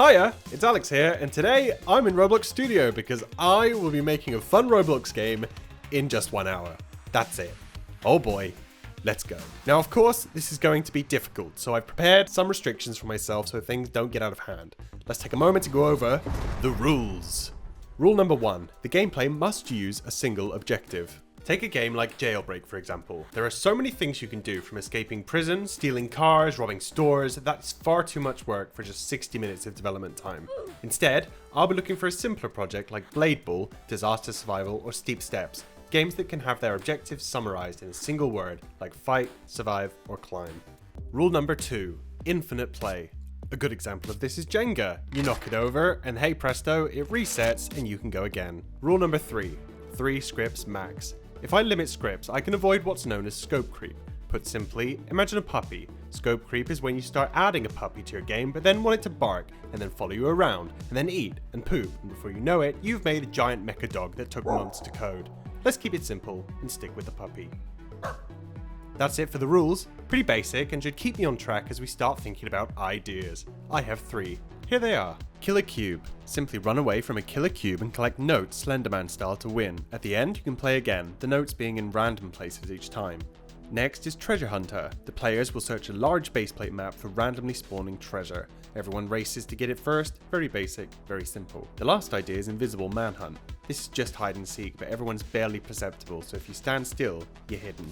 Hiya, it's Alex here, and today I'm in Roblox Studio because I will be making a fun Roblox game in just 1 hour. That's it. Oh boy, let's go. Now of course, this is going to be difficult, so I've prepared some restrictions for myself so things don't get out of hand. Let's take a moment to go over the rules. Rule number 1, the gameplay must use a single objective. Take a game like Jailbreak, for example. There are so many things you can do, from escaping prison, stealing cars, robbing stores. That's far too much work for just 60 minutes of development time. Instead, I'll be looking for a simpler project like Blade Ball, Disaster Survival, or Steep Steps. Games that can have their objectives summarized in a single word, like fight, survive, or climb. Rule number 2, infinite play. A good example of this is Jenga. You knock it over, and hey presto, it resets and you can go again. Rule number 3, 3 scripts max. If I limit scripts, I can avoid what's known as scope creep. Put simply, imagine a puppy. Scope creep is when you start adding a puppy to your game, but then want it to bark, and then follow you around, and then eat, and poop, and before you know it, you've made a giant mecha dog that took months to code. Let's keep it simple, and stick with the puppy. That's it for the rules. Pretty basic, and should keep me on track as we start thinking about ideas. I have 3. Here they are. Kill a cube. Simply run away from a killer cube and collect notes Slenderman style to win. At the end, you can play again, the notes being in random places each time. Next is Treasure Hunter. The players will search a large baseplate map for randomly spawning treasure. Everyone races to get it first. Very basic, very simple. The last idea is Invisible Manhunt. This is just hide and seek, but everyone's barely perceptible, so if you stand still, you're hidden.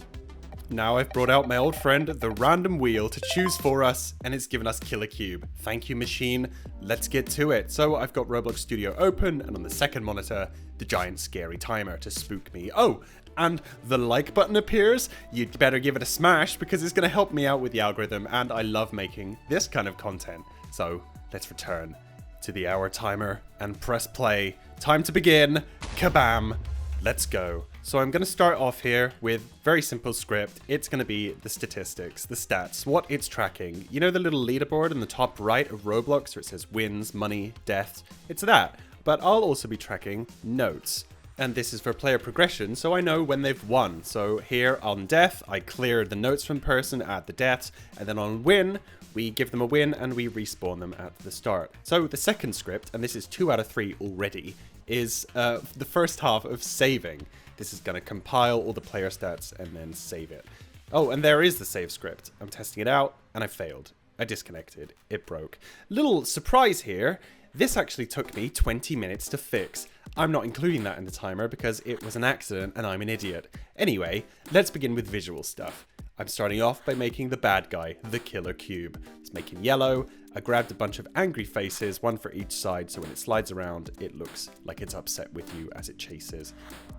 Now I've brought out my old friend, the random wheel, to choose for us, and it's given us Kill a Cube. Thank you, machine. Let's get to it. So I've got Roblox Studio open, and on the second monitor, the giant scary timer to spook me. Oh, and the like button appears. You'd better give it a smash because it's going to help me out with the algorithm, and I love making this kind of content. So let's return to the hour timer and press play. Time to begin. Kabam. Let's go. So I'm going to start off here with very simple script. It's going to be the statistics, the stats, what it's tracking. You know the little leaderboard in the top right of Roblox where it says wins, money, deaths? It's that. But I'll also be tracking notes. And this is for player progression, so I know when they've won. So here on death, I clear the notes from person, add the deaths, and then on win, we give them a win and we respawn them at the start. So the second script, and this is 2 out of 3 already, is the first half of saving. This is going to compile all the player stats and then save it. Oh, and there is the save script. I'm testing it out and I failed. I disconnected. It broke. Little surprise here. This actually took me 20 minutes to fix. I'm not including that in the timer because it was an accident and I'm an idiot. Anyway, let's begin with visual stuff. I'm starting off by making the bad guy, the killer cube. Let's make him yellow. I grabbed a bunch of angry faces, one for each side, so when it slides around, it looks like it's upset with you as it chases.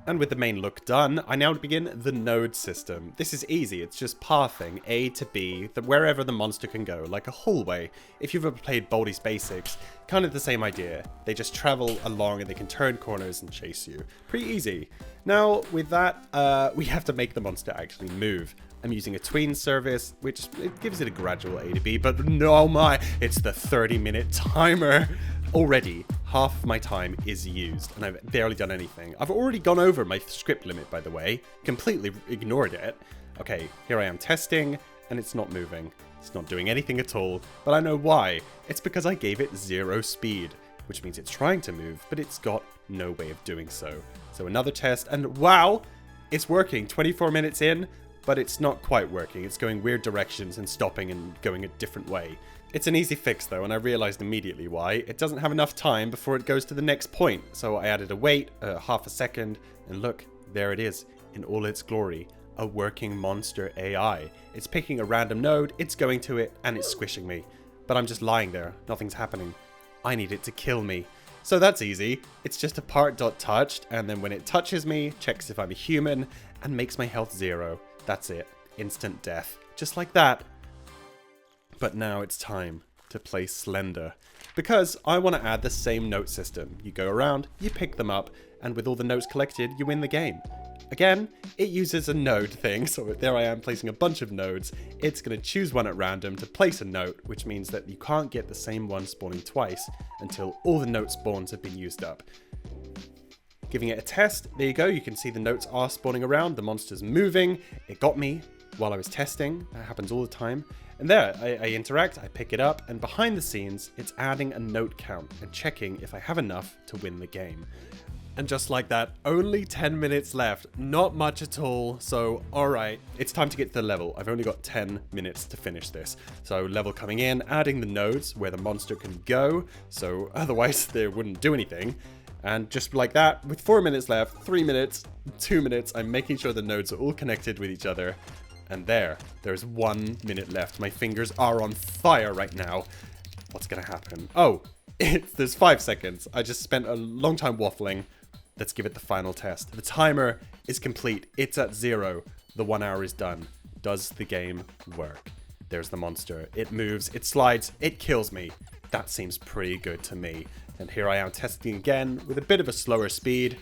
And with the main look done, I now begin the node system. This is easy, it's just pathing A to B, wherever the monster can go, like a hallway. If you've ever played Baldi's Basics, kind of the same idea. They just travel along and they can turn corners and chase you. Pretty easy. Now, with that, we have to make the monster actually move. I'm using a tween service, which it gives it a gradual A to B, but no my, it's the 30-minute timer. Already, half of my time is used, and I've barely done anything. I've already gone over my script limit, by the way. Completely ignored it. Okay, here I am testing, and it's not moving. It's not doing anything at all, but I know why. It's because I gave it 0 speed, which means it's trying to move, but it's got no way of doing so. So another test, and wow, it's working. 24 minutes in. But it's not quite working. It's going weird directions and stopping and going a different way. It's an easy fix though, and I realized immediately why. It doesn't have enough time before it goes to the next point. So I added a wait, half a second, and look, there it is in all its glory. A working monster AI. It's picking a random node, it's going to it, and it's squishing me. But I'm just lying there. Nothing's happening. I need it to kill me. So that's easy. It's just a part.touched, and then when it touches me, checks if I'm a human, and makes my health 0. That's it. Instant death. Just like that. But now it's time to play Slender. Because I want to add the same note system. You go around, you pick them up, and with all the notes collected, you win the game. Again, it uses a node thing, so there I am placing a bunch of nodes. It's going to choose one at random to place a note, which means that you can't get the same one spawning twice until all the note spawns have been used up. Giving it a test, there you go, you can see the notes are spawning around, the monster's moving, it got me while I was testing, that happens all the time, And there, I interact, I pick it up, and behind the scenes, it's adding a note count and checking if I have enough to win the game. And just like that, only 10 minutes left. Not much at all. So, alright, it's time to get to the level. I've only got 10 minutes to finish this. So, level coming in, adding the nodes where the monster can go. So, otherwise they wouldn't do anything. And just like that, with 4 minutes left, 3 minutes, 2 minutes, I'm making sure the nodes are all connected with each other. And there's 1 minute left. My fingers are on fire right now. What's gonna happen? Oh, there's 5 seconds. I just spent a long time waffling. Let's give it the final test. The timer is complete. It's at 0. The 1 hour is done. Does the game work? There's the monster. It moves, it slides, it kills me. That seems pretty good to me. And here I am testing again with a bit of a slower speed.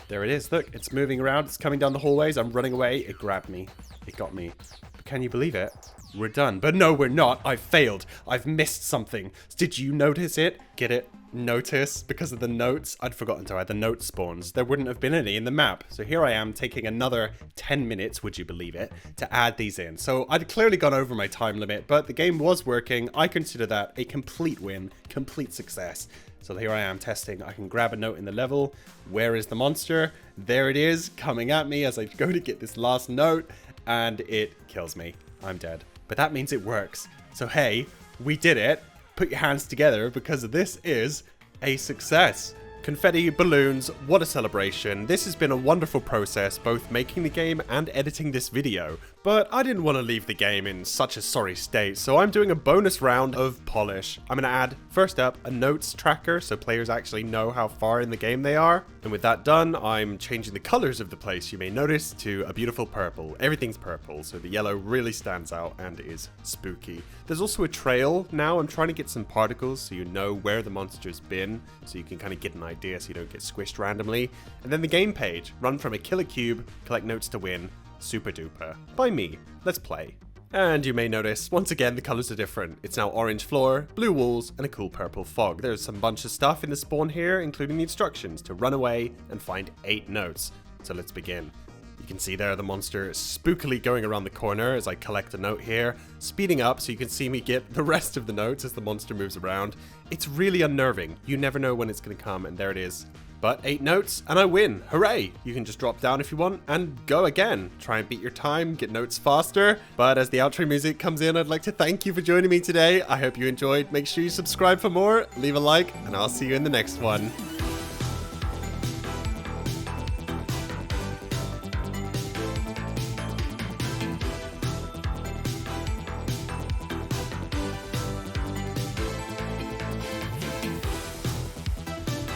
There it is. Look, it's moving around. It's coming down the hallways. I'm running away. It grabbed me. It got me. But can you believe it? We're done. But no, we're not. I've failed. I've missed something. Did you notice it? Get it? Notice? Because of the notes? I'd forgotten to add the note spawns. There wouldn't have been any in the map. So here I am taking another 10 minutes, would you believe it, to add these in. So I'd clearly gone over my time limit, but the game was working. I consider that a complete win, complete success. So here I am testing. I can grab a note in the level. Where is the monster? There it is, coming at me as I go to get this last note, and it kills me. I'm dead. But that means it works. So hey, we did it. Put your hands together because this is a success. Confetti, balloons, what a celebration. This has been a wonderful process, both making the game and editing this video. But I didn't want to leave the game in such a sorry state, so I'm doing a bonus round of polish. I'm going to add, first up, a notes tracker so players actually know how far in the game they are. And with that done, I'm changing the colors of the place, you may notice, to a beautiful purple. Everything's purple, so the yellow really stands out and is spooky. There's also a trail now. I'm trying to get some particles so you know where the monster's been, so you can kind of get an idea so you don't get squished randomly. And then the game page, run from a killer cube, collect notes to win. Super duper. By me. Let's play. And you may notice, once again, the colors are different. It's now orange floor, blue walls, and a cool purple fog. There's some bunch of stuff in the spawn here, including the instructions to run away and find 8 notes. So let's begin. You can see there the monster spookily going around the corner as I collect a note here, speeding up so you can see me get the rest of the notes as the monster moves around. It's really unnerving. You never know when it's going to come, and there it is. But 8 notes, and I win. Hooray! You can just drop down if you want, and go again. Try and beat your time, get notes faster. But as the outro music comes in, I'd like to thank you for joining me today. I hope you enjoyed. Make sure you subscribe for more, leave a like, and I'll see you in the next one.